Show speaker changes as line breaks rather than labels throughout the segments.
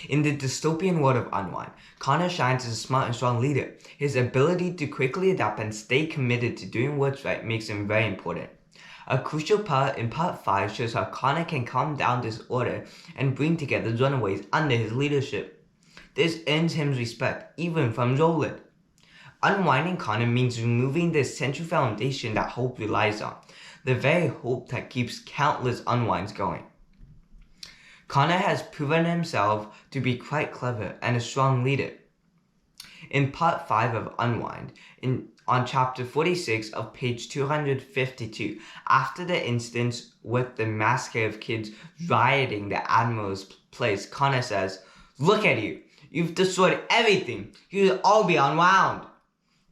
In the dystopian world of Unwind, Connor shines as a smart and strong leader. His ability to quickly adapt and stay committed to doing what's right makes him very important. A crucial part in Part 5 shows how Connor can calm down disorder and bring together runaways under his leadership. This earns him respect, even from Roland. Unwinding Connor means removing the essential foundation that hope relies on, the very hope that keeps countless unwinds going. Connor has proven himself to be quite clever and a strong leader. In Part 5 of Unwind, on Chapter 46 of page 252, after the instance with the massacre of kids rioting the Admiral's place, Connor says, "Look at you! You've destroyed everything! You'll all be unwound!"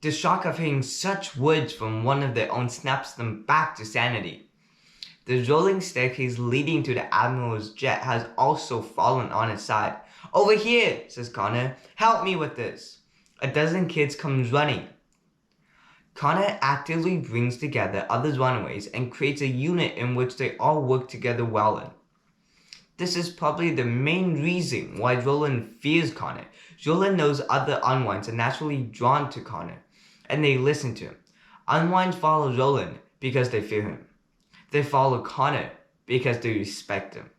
The shock of hearing such words from one of their own snaps them back to sanity. The rolling staircase leading to the Admiral's jet has also fallen on its side. "Over here," says Connor. "Help me with this." A dozen kids come running. Connor actively brings together other runaways and creates a unit in which they all work together well in. This is probably the main reason why Roland fears Connor. Roland knows other unwinds are naturally drawn to Connor, and they listen to him. Unwinds follow Roland because they fear him. They follow Connor because they respect him.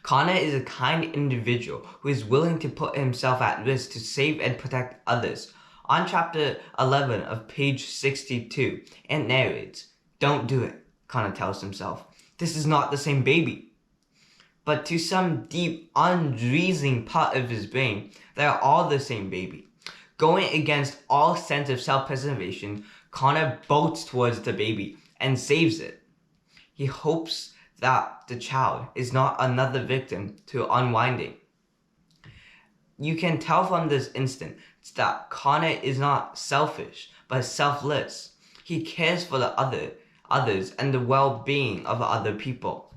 Connor is a kind individual who is willing to put himself at risk to save and protect others. On Chapter 11 of page 62, it narrates, "Don't do it," Connor tells himself. "This is not the same baby." But to some deep, unreasoning part of his brain, they are all the same baby. Going against all sense of self-preservation, Connor bolts towards the baby and saves it. He hopes that the child is not another victim to unwinding. You can tell from this instant that Connor is not selfish, but selfless. He cares for the others and the well-being of other people.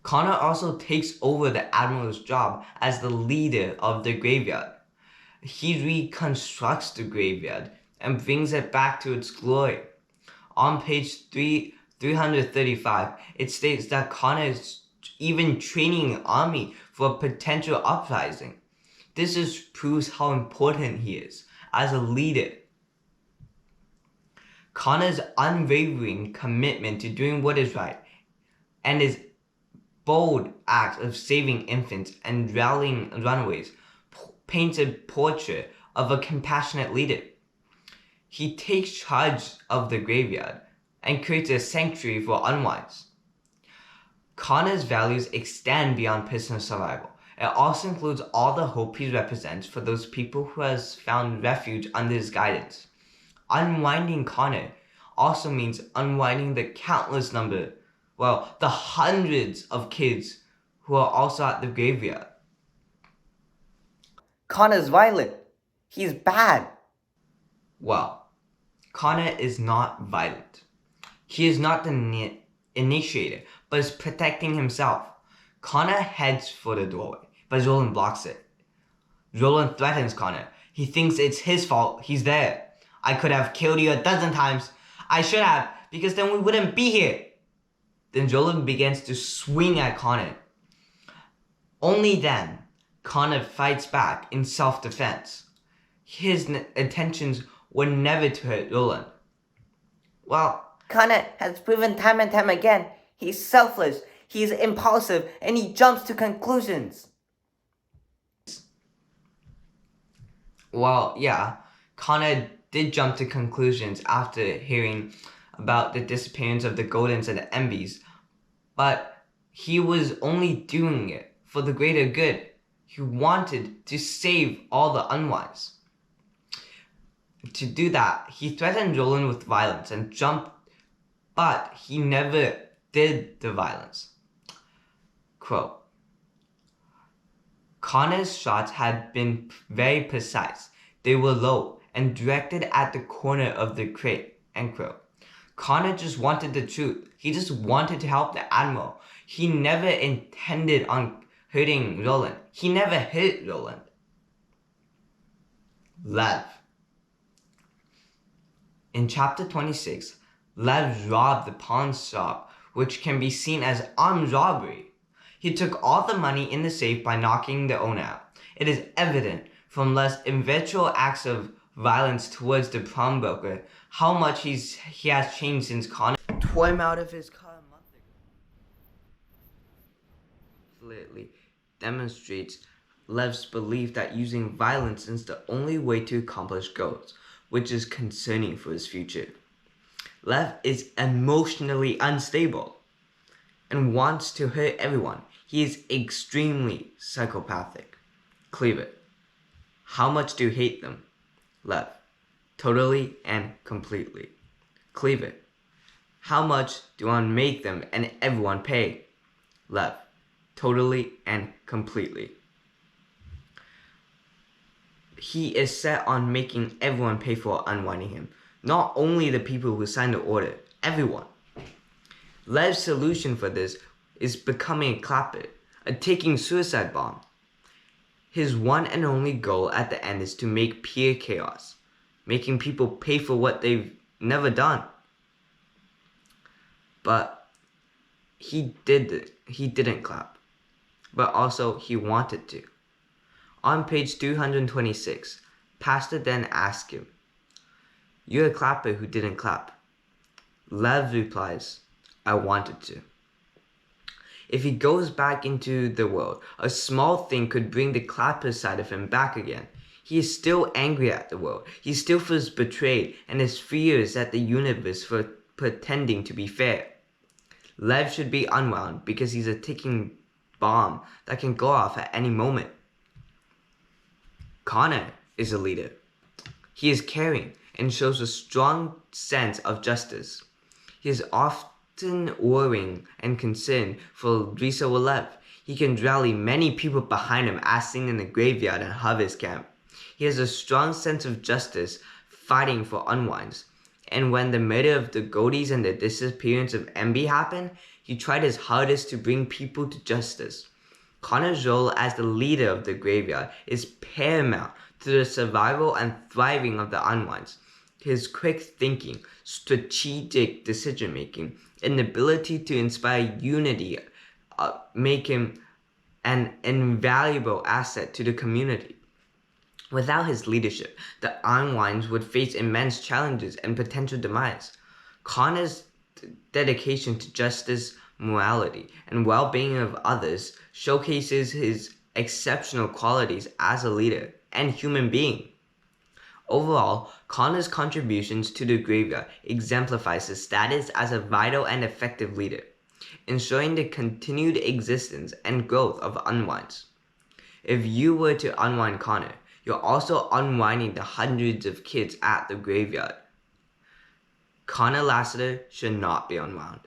Connor also takes over the Admiral's job as the leader of the graveyard. He reconstructs the graveyard and brings it back to its glory. On page 335, it states that Connor is even training an army for a potential uprising. This proves how important he is as a leader. Connor's unwavering commitment to doing what is right and his bold act of saving infants and rallying runaways paints a portrait of a compassionate leader. He takes charge of the graveyard and creates a sanctuary for unwinds. Connor's values extend beyond personal survival. It also includes all the hope he represents for those people who has found refuge under his guidance. Unwinding Connor also means unwinding the countless number, the hundreds of kids who are also at the graveyard.
Connor's violent. He's bad.
Well, Connor is not violent. He is not the initiator, but is protecting himself. Connor heads for the doorway, but Roland blocks it. Roland threatens Connor. He thinks it's his fault he's there. "I could have killed you a dozen times. I should have, because then we wouldn't be here." Then Roland begins to swing at Connor. Only then, Connor fights back in self-defense. His intentions were never to hurt Roland.
Connor has proven time and time again he's selfless, he's impulsive, and he jumps to conclusions.
Connor did jump to conclusions after hearing about the disappearance of the Goldens and the Embys, but he was only doing it for the greater good. He wanted to save all the unwise. To do that, he threatened Roland with violence and jumped, but he never did the violence. Quote, "Connor's shots had been very precise. They were low and directed at the corner of the crate." End quote. Connor just wanted the truth. He just wanted to help the Admiral. He never intended on hurting Roland. He never hurt Roland. Lev. In Chapter 26, Lev robbed the pawn shop, which can be seen as armed robbery. He took all the money in the safe by knocking the owner out. It is evident from Lev's eventual acts of violence towards the pawnbroker how much he has changed since Connor tore him out of his car a month ago. Clearly demonstrates Lev's belief that using violence is the only way to accomplish goals, which is concerning for his future. Lev is emotionally unstable and wants to hurt everyone. He is extremely psychopathic. Cleaver. How much do you hate them? Lev. Totally and completely. Cleaver. How much do I make them and everyone pay? Lev. Totally and completely. He is set on making everyone pay for unwinding him. Not only the people who signed the order, everyone. Lev's solution for this is becoming a clapper, a ticking suicide bomb. His one and only goal at the end is to make pure chaos, making people pay for what they've never done. But he didn't clap, but also he wanted to. On page 226, Pastor then asked him, "You're a clapper who didn't clap." Lev replies, "I wanted to." If he goes back into the world, a small thing could bring the clapper side of him back again. He is still angry at the world. He still feels betrayed and his fears at the universe for pretending to be fair. Lev should be unwound because he's a ticking bomb that can go off at any moment. Connor is a leader. He is caring and shows a strong sense of justice. He is often worrying and concerned for Risa Lev. He can rally many people behind him as seen in the graveyard and harvest camp. He has a strong sense of justice, fighting for unwinds. And when the murder of the Goldies and the disappearance of MB happened, he tried his hardest to bring people to justice. Connor's role as the leader of the graveyard is paramount to the survival and thriving of the unwinds. His quick thinking, strategic decision-making, and ability to inspire unity make him an invaluable asset to the community. Without his leadership, the unwinds would face immense challenges and potential demise. Connor's dedication to justice, morality, and well-being of others showcases his exceptional qualities as a leader and human being. Overall, Connor's contributions to the graveyard exemplifies his status as a vital and effective leader, ensuring the continued existence and growth of unwinds. If you were to unwind Connor, you're also unwinding the hundreds of kids at the graveyard. Connor Lassiter should not be unwound.